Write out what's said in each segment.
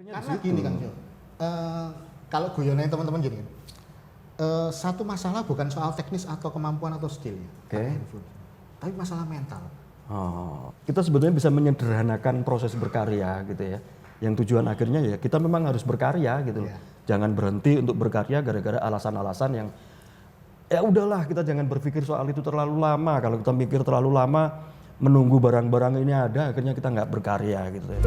Karena gini Kang Jo, kalau guyonnya teman-teman gini, satu masalah bukan soal teknis atau kemampuan atau skill ya, handphone, tapi masalah mental. Oh, kita sebetulnya bisa menyederhanakan proses berkarya gitu ya. Yang tujuan akhirnya ya kita memang harus berkarya gitu. Iya. Jangan berhenti untuk berkarya gara-gara alasan-alasan yang ya udahlah, kita jangan berpikir soal itu terlalu lama. Kalau kita mikir terlalu lama menunggu barang-barang ini ada, akhirnya kita nggak berkarya gitu ya.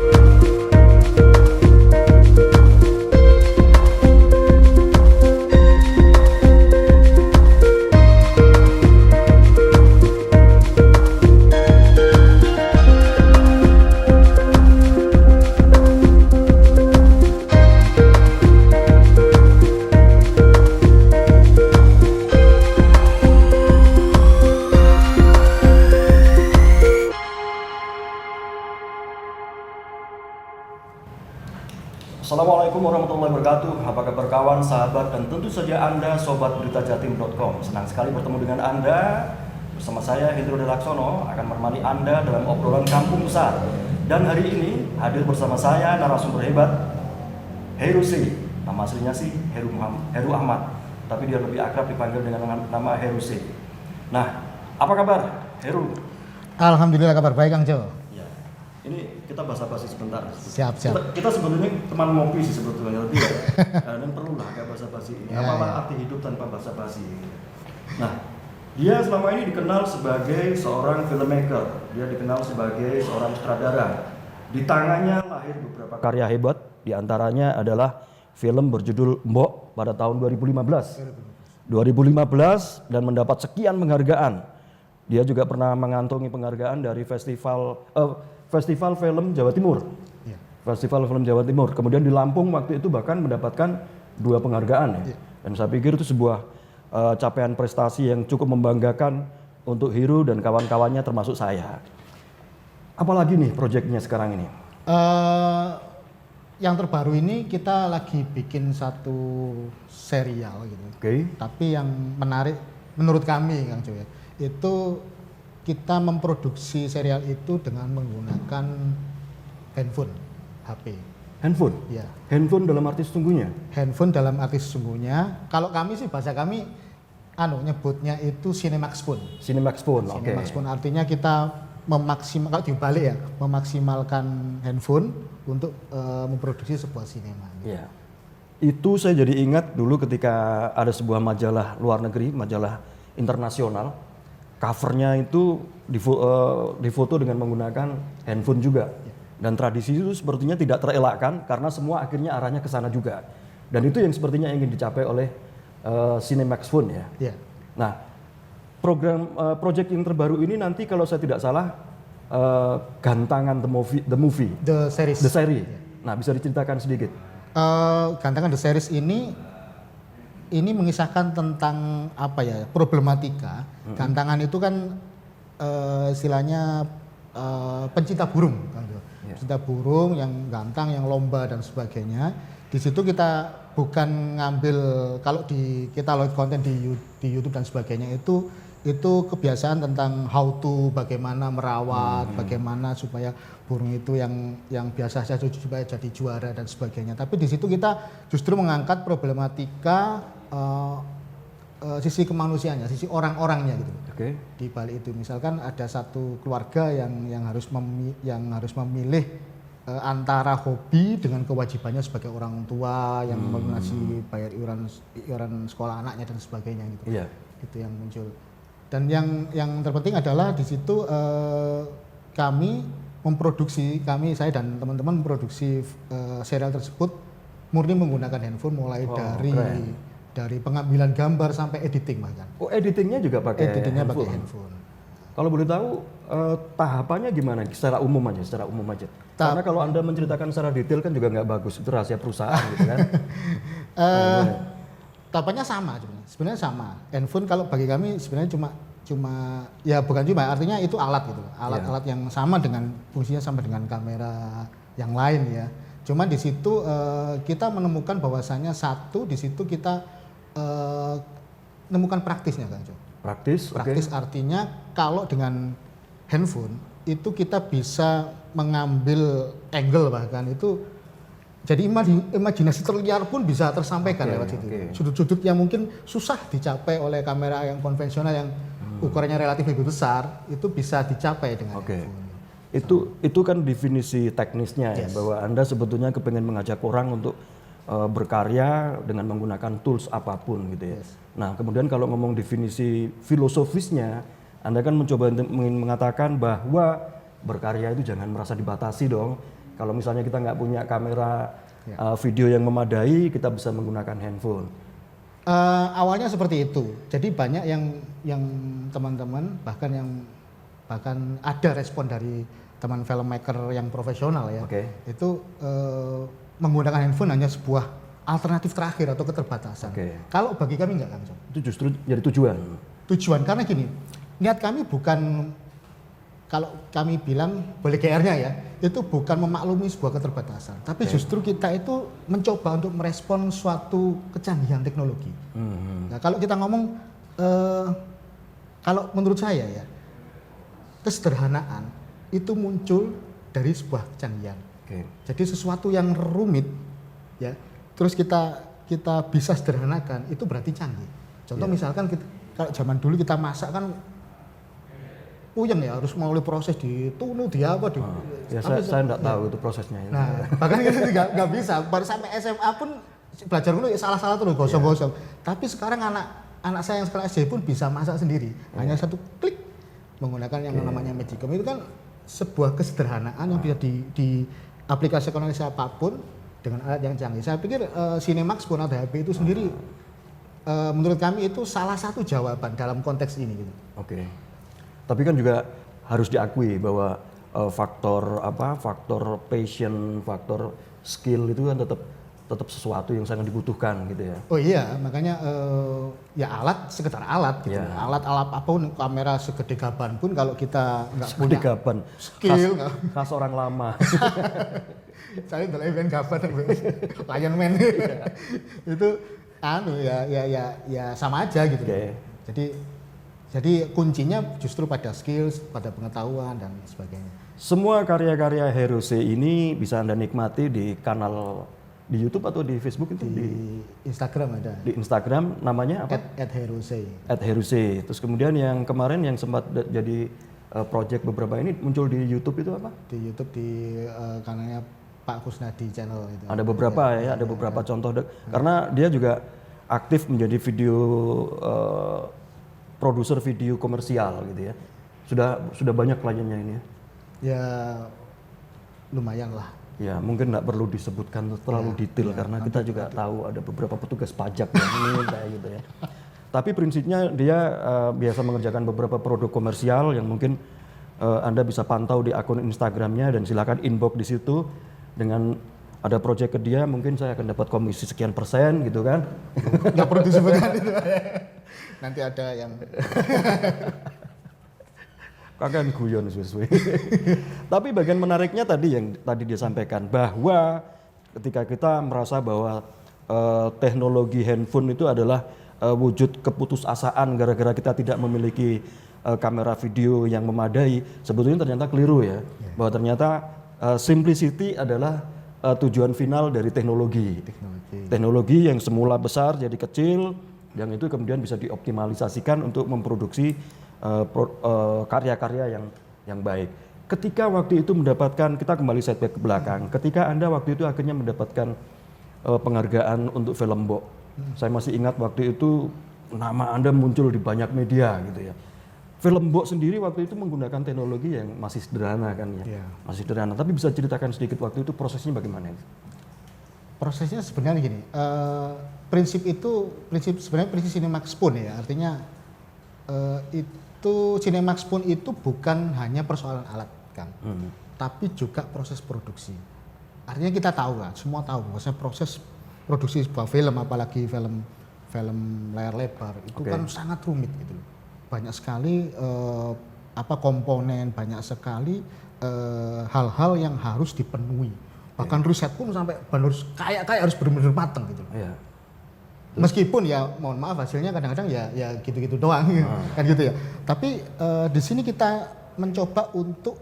Assalamualaikum warahmatullahi wabarakatuh. Apa kabar kawan, sahabat, dan tentu saja Anda sobat beritajatim.com. Senang sekali bertemu dengan Anda. Bersama saya Hendro Delaksono akan menemani Anda dalam obrolan kampung besar. Dan hari ini hadir bersama saya narasumber hebat, Heru C. Nama aslinya sih Heru Ahmad, tapi dia lebih akrab dipanggil dengan nama Heru C. Nah, apa kabar Heru? Alhamdulillah kabar baik Kang Jo. Ya, ini kita basa-basi sebentar. Siap. Kita sebetulnya teman ngopi sih sebetulnya, tapi ya, dan perlulah kayak basa-basi ini. Ya, Apa ya. arti hidup tanpa basa-basi? Nah, dia selama ini dikenal sebagai seorang filmmaker. Dia dikenal sebagai seorang sutradara. Di tangannya lahir beberapa karya hebat. Di antaranya adalah film berjudul Mbok pada tahun 2015 dan mendapat sekian penghargaan. Dia juga pernah mengantongi penghargaan dari Festival Film Jawa Timur. Ya. Festival Film Jawa Timur. Kemudian di Lampung waktu itu bahkan mendapatkan 2 penghargaan ya. Dan saya pikir itu sebuah capaian prestasi yang cukup membanggakan untuk Heru dan kawan-kawannya termasuk saya. Apalagi nih proyeknya sekarang ini? Yang terbaru ini kita lagi bikin satu serial gitu. Oke. Tapi yang menarik menurut kami Kang Jo ya, itu kita memproduksi serial itu dengan menggunakan handphone, HP. Handphone? Ya, Handphone dalam arti sesungguhnya? handphone dalam arti sesungguhnya. Kalau kami sih bahasa kami, nyebutnya itu Cinemax Phone. Cinemax Phone, oke. Cinemax Phone artinya kita kalau dibalik ya, memaksimalkan handphone untuk memproduksi sebuah sinema. Iya. Itu saya jadi ingat dulu ketika ada sebuah majalah luar negeri, majalah internasional, covernya itu difoto dengan menggunakan handphone juga. Dan tradisi itu sepertinya tidak terelakkan karena semua akhirnya arahnya ke sana juga. Dan itu yang sepertinya ingin dicapai oleh Cinemax Phone ya. Ya. Nah, project yang terbaru ini nanti kalau saya tidak salah Gantangan the movie, The Series. the series. Nah, bisa diceritakan sedikit? Gantangan The Series ini mengisahkan tentang apa ya, problematika. Gantangan itu kan istilahnya pencinta burung kan, pencinta burung yang gantang, yang lomba dan sebagainya. Di situ kita bukan ngambil, kalau kita load konten di YouTube dan sebagainya, itu kebiasaan tentang how to, bagaimana merawat, bagaimana supaya burung itu yang biasa saja supaya jadi juara dan sebagainya. Tapi di situ kita justru mengangkat problematika sisi kemanusiaannya, sisi orang-orangnya gitu. Oke. Di balik itu misalkan ada satu keluarga yang harus memilih antara hobi dengan kewajibannya sebagai orang tua yang melunasi bayar iuran sekolah anaknya dan sebagainya gitu. Iya. Itu yang muncul. Dan yang terpenting adalah di situ saya dan teman-teman memproduksi serial tersebut murni menggunakan handphone, mulai dari pengambilan gambar sampai editing bahkan. Oh, editingnya juga pakai handphone. Kalau boleh tahu tahapannya gimana? Secara umum aja. Karena kalau Anda menceritakan secara detail kan juga nggak bagus, itu rahasia perusahaan gitu kan. Tahapannya sama sebenarnya sama. Handphone kalau bagi kami sebenarnya cuma ya bukan cuma, artinya itu alat gitu. Alat-alat yang sama dengan fungsinya sama dengan kamera yang lain ya. Cuma di situ kita menemukan bahwasannya di situ kita menemukan praktisnya kan, Jo. Praktis Artinya kalau dengan handphone itu kita bisa mengambil angle, bahkan itu Jadi imajinasi terliar pun bisa tersampaikan lewat situ. Sudut-sudut yang mungkin susah dicapai oleh kamera yang konvensional yang ukurannya relatif lebih besar, itu bisa dicapai dengan handphone. Itu kan definisi teknisnya ya, bahwa Anda sebetulnya kepengen mengajak orang untuk berkarya dengan menggunakan tools apapun gitu ya. Nah, kemudian kalau ngomong definisi filosofisnya, Anda kan mencoba mengatakan bahwa berkarya itu jangan merasa dibatasi dong. Kalau misalnya kita nggak punya kamera video yang memadai, kita bisa menggunakan handphone. Awalnya seperti itu. Jadi banyak yang teman-teman bahkan ada respon dari teman filmmaker yang profesional ya. Itu menggunakan handphone hanya sebuah alternatif terakhir atau keterbatasan. Kalau bagi kami enggak, Kang. Itu justru jadi tujuan. Tujuan karena gini, niat kami bukan, kalau kami bilang boleh GR-nya ya, itu bukan memaklumi sebuah keterbatasan, tapi justru kita itu mencoba untuk merespon suatu kecanggihan teknologi. Nah, kalau kita ngomong, kalau menurut saya ya, kesederhanaan itu muncul dari sebuah kecanggihan. Jadi sesuatu yang rumit, ya, terus kita bisa sederhanakan, itu berarti canggih. Contoh misalkan kalau zaman dulu kita masak kan puyeng ya, harus melalui proses ditunu, saya enggak tahu itu prosesnya. Nah, bahkan kita nggak bisa. Baru sampai SMA pun belajar dulu ya salah-salah terus, gosong-gosong. Tapi sekarang anak saya yang sekolah SD pun bisa masak sendiri. Hanya satu klik menggunakan yang namanya Magicom. Itu kan sebuah kesederhanaan yang bisa diaplikasikan oleh siapapun dengan alat yang canggih. Saya pikir Cinemax pun ada HP itu sendiri. Menurut kami itu salah satu jawaban dalam konteks ini gitu. Tapi kan juga harus diakui bahwa faktor passion, faktor skill itu kan tetap sesuatu yang sangat dibutuhkan gitu ya. Oh iya, makanya ya alat sekedar alat gitu. Alat apapun, kamera segede gaban pun kalau kita nggak punya gaban, skill, khas orang lama. Saya udah event gaban, Lion Man. Itu ya sama aja gitu. Jadi kuncinya justru pada skills, pada pengetahuan dan sebagainya. Semua karya-karya Heruse ini bisa Anda nikmati di kanal di YouTube atau di Facebook itu? Di Instagram ada. Di Instagram namanya apa? @heruse. @heruse. Terus kemudian yang kemarin yang sempat jadi project beberapa ini muncul di YouTube itu apa? Di YouTube di kanalnya Pak Kusnadi channel itu. Ada beberapa ada beberapa contoh karena dia juga aktif menjadi video produser video komersial gitu ya. Sudah banyak kliennya ini ya. Ya lumayan lah. Ya mungkin nggak perlu disebutkan terlalu detail karena kita juga tahu ada beberapa petugas pajak yang minta gitu ya. Tapi prinsipnya dia biasa mengerjakan beberapa produk komersial yang mungkin Anda bisa pantau di akun Instagramnya dan silakan inbox di situ dengan ada project ke dia, mungkin saya akan dapat komisi sekian persen gitu kan. Nggak perlu disebutkan itu. Nanti ada yang kakek guyon suwe-suwe. Tapi bagian menariknya tadi yang tadi dia sampaikan bahwa ketika kita merasa bahwa teknologi handphone itu adalah wujud keputusasaan gara-gara kita tidak memiliki kamera video yang memadai, sebetulnya ternyata keliru ya. Bahwa ternyata simplicity adalah tujuan final dari teknologi. Teknologi yang semula besar jadi kecil, yang itu kemudian bisa dioptimalisasikan untuk memproduksi karya-karya yang baik. Ketika waktu itu mendapatkan, kita kembali setback ke belakang, ketika Anda waktu itu akhirnya mendapatkan penghargaan untuk film Mbok. Saya masih ingat waktu itu nama Anda muncul di banyak media gitu ya. Film Mbok sendiri waktu itu menggunakan teknologi yang masih sederhana kan ya. Masih sederhana, tapi bisa ceritakan sedikit waktu itu prosesnya bagaimana? Prosesnya sebenarnya gini, prinsip Cinemax pun ya, artinya itu Cinemax pun itu bukan hanya persoalan alat kan, tapi juga proses produksi. Artinya kita tahu lah, semua tahu bahwasanya proses produksi sebuah film, apalagi film layar lebar itu kan sangat rumit gitu. Banyak sekali komponen, banyak sekali hal-hal yang harus dipenuhi. Bahkan riset pun sampai kayak harus benar-benar matang gitu. Meskipun ya mohon maaf hasilnya kadang-kadang ya gitu-gitu doang kan gitu ya. Tapi di sini kita mencoba untuk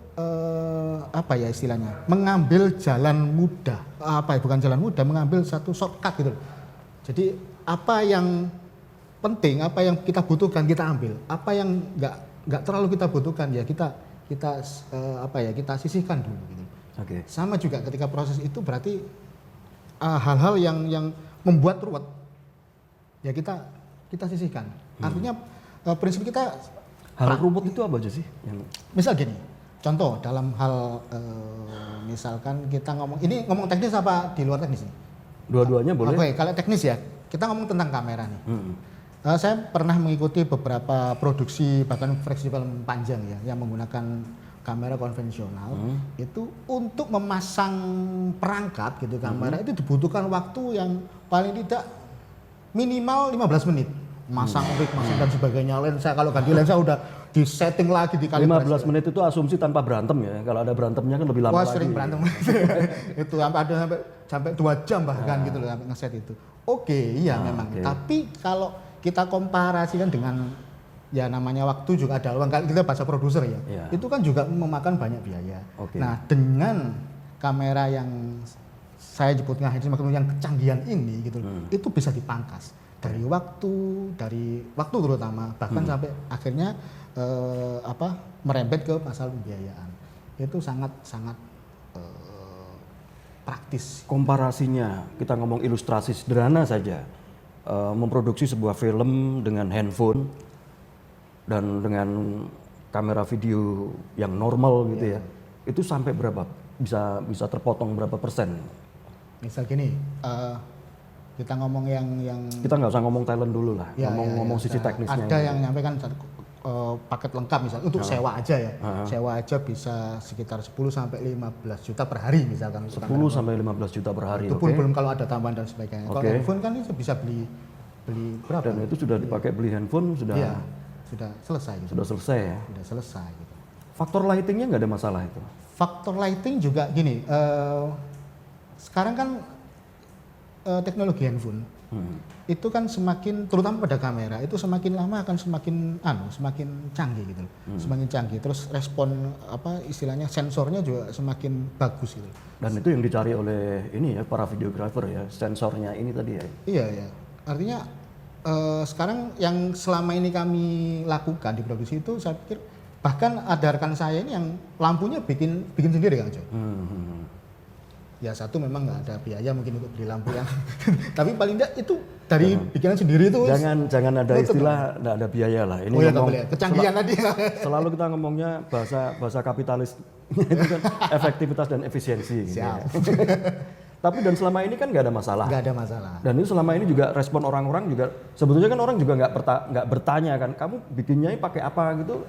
apa ya istilahnya, mengambil jalan mudah, bukan jalan mudah, mengambil satu shortcut gitu. Jadi apa yang penting, apa yang kita butuhkan kita ambil, apa yang nggak terlalu kita butuhkan ya kita kita sisihkan dulu gitu. Oke. Sama juga ketika proses itu berarti hal-hal yang membuat ruwet ya kita sisihkan. Artinya prinsip kita Hal rumput itu apa aja sih? misal gini, contoh dalam hal misalkan kita ngomong teknis apa di luar teknis nih? Dua-duanya boleh. Oke, kalau teknis ya, kita ngomong tentang kamera nih. Saya pernah mengikuti beberapa produksi bahkan festival panjang ya yang menggunakan kamera konvensional. Itu untuk memasang perangkat gitu kamera itu dibutuhkan waktu yang paling tidak minimal 15 menit. Masang rig, masang dan sebagainya, lensa kalau ganti lensa udah di setting lagi dikali 15 menit itu asumsi tanpa berantem ya. Kalau ada berantemnya kan lebih lama wah lagi. sering berantem. Itu sampai 2 jam bahkan gitu loh sampai ngeset itu. Oke, iya memang. oke. Tapi kalau kita komparasikan dengan ya namanya waktu juga ada uang, kalau kita bahasa produser ya. Iya. Itu kan juga memakan banyak biaya. Oke. Nah, dengan kamera yang saya sebutkan yang kecanggihan ini gitu itu bisa dipangkas dari waktu terutama bahkan sampai akhirnya merembet ke masalah pembiayaan. Itu sangat praktis. Komparasinya, kita ngomong ilustrasi sederhana saja. Memproduksi sebuah film dengan handphone dan dengan kamera video yang normal gitu ya. Itu sampai berapa? Bisa terpotong berapa persen? Misal gini, kita ngomong yang Kita nggak usah ngomong talent dulu lah, ngomong sisi teknisnya. Ada yang nyampaikan paket lengkap misalnya untuk sewa aja ya. Sewa aja bisa sekitar 10 sampai 15 juta per hari misalkan. 10 sampai 15 juta per hari. Itu pun belum kalau ada tambahan dan sebagainya. Kalau handphone kan itu bisa beli berapa? Dan itu sudah dipakai beli handphone sudah selesai gitu. Sudah selesai ya. Sudah selesai gitu. Faktor lightingnya nggak ada masalah itu. Faktor lighting juga gini, sekarang kan teknologi handphone itu kan semakin, terutama pada kamera itu semakin lama akan semakin canggih gitu, semakin canggih. Terus respon istilahnya sensornya juga semakin bagus gitu. Dan itu yang dicari oleh ini ya para videographer ya, sensornya ini tadi ya. Iya ya, artinya sekarang yang selama ini kami lakukan di produksi itu saya pikir bahkan ada rekan saya ini yang lampunya bikin sendiri Kang Jo. Ya satu memang nggak ada biaya mungkin untuk beli lampu yang tapi paling tidak itu dari bikinan sendiri itu jangan ada istilah nggak ada biaya lah. Ini ngomong kecanggihan tadi. Selalu kita ngomongnya bahasa kapitalis itu kan efektivitas dan efisiensi. Gitu ya. Tapi dan selama ini kan nggak ada masalah. Nggak ada masalah. Dan itu selama ini juga respon orang-orang juga sebetulnya kan orang juga nggak bertanya kan, kamu bikinnya pakai apa gitu?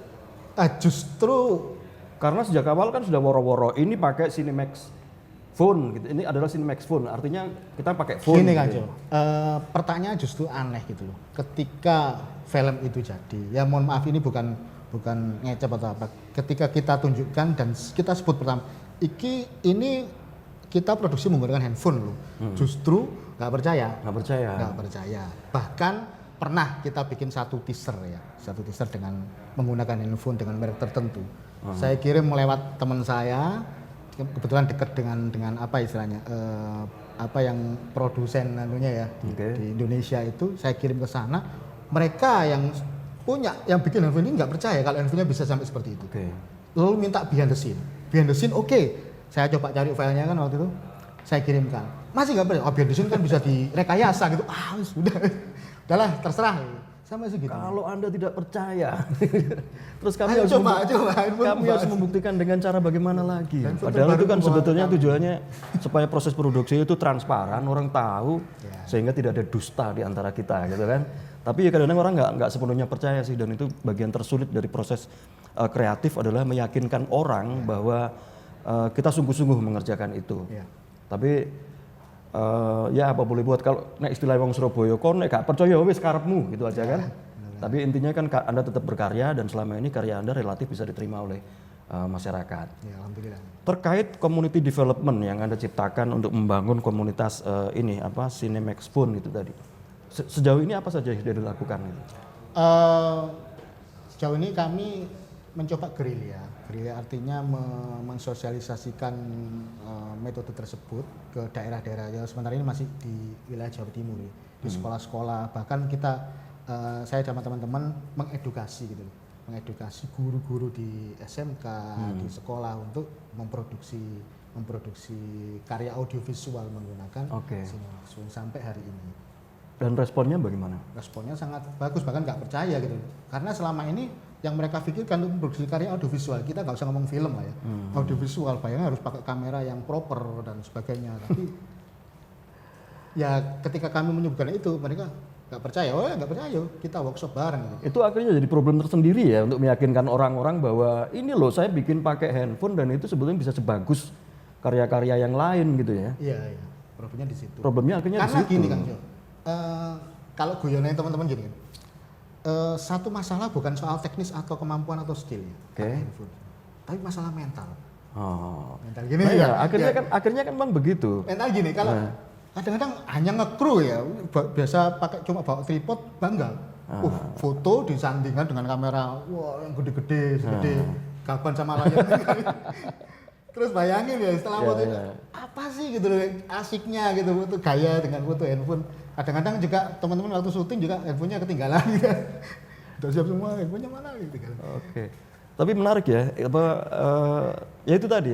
Justru karena sejak awal kan sudah woro-woro ini pakai Cinemax phone gitu. Ini adalah Cinemax phone, artinya kita pakai phone. Gini Kang gitu. Jo, pertanyaan justru aneh gitu loh. Ketika film itu jadi, ya mohon maaf ini bukan ngecap atau apa. Ketika kita tunjukkan dan kita sebut pertama, ini kita produksi menggunakan handphone loh. Justru nggak percaya. Bahkan pernah kita bikin satu teaser dengan menggunakan handphone dengan merek tertentu. Saya kirim lewat teman saya. Kebetulan dekat dengan apa istilahnya yang produsen anunya ya di Indonesia itu saya kirim ke sana, mereka yang bikin handphone ini nggak percaya kalau handphonenya bisa sampai seperti itu. Lalu minta behind the scene oke. Saya coba cari filenya kan waktu itu saya kirimkan, masih nggak percaya. Behind the scene kan bisa direkayasa gitu. Udahlah terserah sama segitu. Kalau Anda tidak percaya, terus kami harus membuktikan dengan cara bagaimana lagi. Padahal itu kan sebetulnya tujuannya supaya proses produksi itu transparan, orang tahu, sehingga tidak ada dusta di antara kita, gitu kan. Tapi ya kadang-kadang orang nggak sepenuhnya percaya sih, dan itu bagian tersulit dari proses kreatif adalah meyakinkan orang bahwa kita sungguh-sungguh mengerjakan itu. Tapi ya apa boleh buat, kalau nek istilah wong Surabaya kon nek gak percaya wis karepmu gitu aja kan. Tapi intinya kan Anda tetap berkarya dan selama ini karya Anda relatif bisa diterima oleh masyarakat. Ya, alhamdulillah. Terkait community development yang Anda ciptakan untuk membangun komunitas Cinemax Phone itu tadi. Sejauh ini apa saja yang sudah dilakukan? Sejauh ini kami mencoba gerilya. gerilya artinya mensosialisasikan metode tersebut ke daerah-daerah yang sementara ini masih di wilayah Jawa Timur ya. Di sekolah-sekolah, bahkan kita saya sama teman-teman mengedukasi gitu, mengedukasi guru-guru di SMK, di sekolah untuk memproduksi karya audiovisual menggunakan Smartphone sampai hari ini. Dan responnya bagaimana? Responnya sangat bagus, bahkan nggak percaya gitu. Karena selama ini yang mereka pikirkan untuk produksi karya audiovisual, kita nggak usah ngomong film lah ya, audiovisual, bayangnya harus pakai kamera yang proper dan sebagainya. Tapi ya ketika kami menyebutkan itu, mereka nggak percaya. Oh ya nggak percaya, kita workshop bareng. Gitu. Itu akhirnya jadi problem tersendiri ya untuk meyakinkan orang-orang bahwa ini loh saya bikin pakai handphone dan itu sebetulnya bisa sebagus karya-karya yang lain gitu ya. Iya. Problemnya di situ. Problemnya akhirnya di situ. Karena gini Kang Jo. Kalau guyonnya teman-teman gini, satu masalah bukan soal teknis atau kemampuan atau skill ya, tapi masalah mental. Mental gini ya. Akhirnya kan memang begitu. Mental gini, kalau kadang-kadang hanya nge-crew ya, biasa pakai cuma bawa tripod bangga. Foto disandingkan dengan kamera, wah yang gede-gede, segede gaban sama layar. Terus bayangin ya setelah foto itu apa sih gitu loh asiknya gitu, foto gaya dengan foto handphone. Kadang-kadang juga teman-teman waktu syuting juga handphonenya ketinggalan gitu. Udah siap semua, handphonenya mana gitu kan. Oke. Tapi menarik ya, ya itu tadi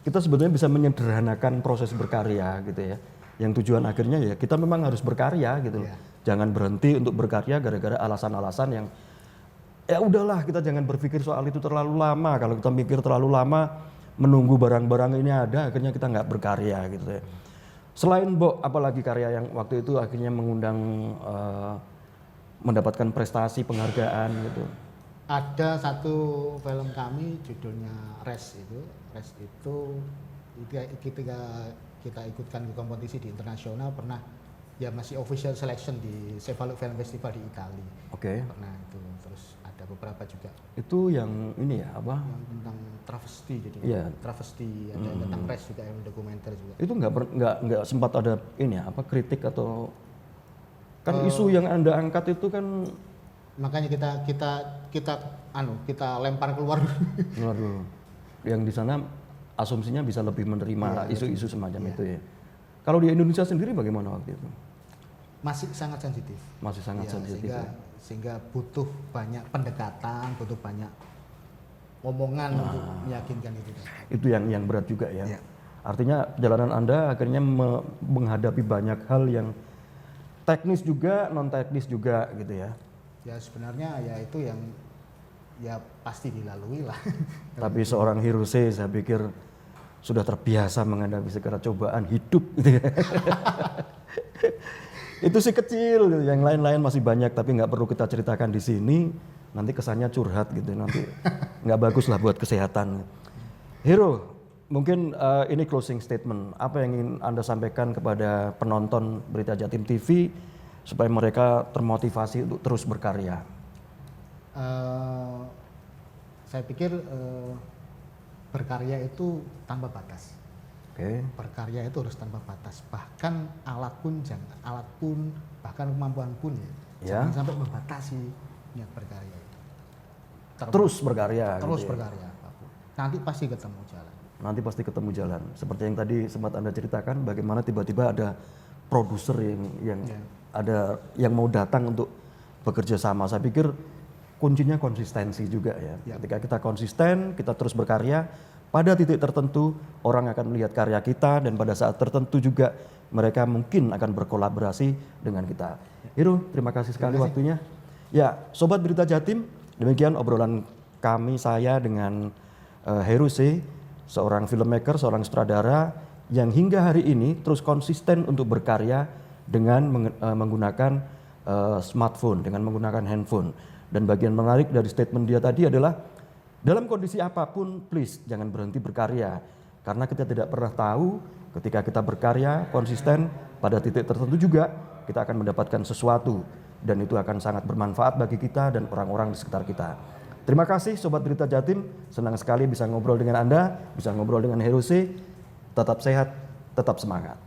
kita sebetulnya bisa menyederhanakan proses berkarya gitu ya. Yang tujuan akhirnya ya kita memang harus berkarya gitu. Jangan berhenti untuk berkarya gara-gara alasan-alasan yang ya udahlah, kita jangan berpikir soal itu terlalu lama. Kalau kita mikir terlalu lama menunggu barang-barang ini ada, akhirnya kita nggak berkarya gitu ya. Selain apalagi karya yang waktu itu akhirnya mengundang mendapatkan prestasi penghargaan gitu. Ada satu film kami judulnya Res itu ketika kita ikutkan ke kompetisi di internasional pernah ya masih official selection di Cefalù Film Festival di Italia. Pernah itu, terus ada beberapa juga. Itu yang ini ya apa? Yang tentang travesti jadi. Travesti, ada tentang res juga, yang dokumenter juga. Itu nggak sempat ada ini ya apa kritik atau kan isu yang Anda angkat itu kan makanya kita lempar keluar dulu. Yang di sana asumsinya bisa lebih menerima isu-isu semacam itu ya. Kalau di Indonesia sendiri bagaimana waktu itu? Masih sangat sensitif. Sensitif. Sehingga butuh banyak pendekatan, butuh banyak omongan untuk meyakinkan itu. Itu yang berat juga ya. Artinya perjalanan Anda akhirnya menghadapi banyak hal yang teknis juga, non teknis juga gitu ya. Ya sebenarnya ya itu yang ya pasti dilalui lah. Tapi seorang Hirose saya pikir sudah terbiasa menghadapi segala cobaan hidup gitu ya. Itu sih kecil gitu. Yang lain-lain masih banyak tapi nggak perlu kita ceritakan di sini, nanti kesannya curhat gitu, nanti nggak bagus lah buat kesehatan. Hiro, mungkin ini closing statement, apa yang ingin Anda sampaikan kepada penonton Berita Jatim TV supaya mereka termotivasi untuk terus berkarya? Saya pikir berkarya itu tanpa batas. Berkarya itu harus tanpa batas. Bahkan alat pun bahkan kemampuan pun jangan sampai membatasi niat berkarya. Terus berkarya. Terus berkarya. Nanti pasti ketemu jalan. Seperti yang tadi sempat Anda ceritakan, bagaimana tiba-tiba ada produser yang mau datang untuk bekerja sama. Saya pikir kuncinya konsistensi juga ya. Ketika kita konsisten, kita terus berkarya, pada titik tertentu orang akan melihat karya kita dan pada saat tertentu juga mereka mungkin akan berkolaborasi dengan kita. Hiro, terima kasih sekali waktunya. Ya, Sobat Berita Jatim, demikian obrolan saya dengan Hirose, seorang filmmaker, seorang sutradara yang hingga hari ini terus konsisten untuk berkarya dengan menggunakan smartphone, dengan menggunakan handphone. Dan bagian menarik dari statement dia tadi adalah dalam kondisi apapun, please jangan berhenti berkarya. Karena kita tidak pernah tahu ketika kita berkarya konsisten, pada titik tertentu juga kita akan mendapatkan sesuatu. Dan itu akan sangat bermanfaat bagi kita dan orang-orang di sekitar kita. Terima kasih Sobat Berita Jatim, senang sekali bisa ngobrol dengan Anda, bisa ngobrol dengan Hirose. Tetap sehat, tetap semangat.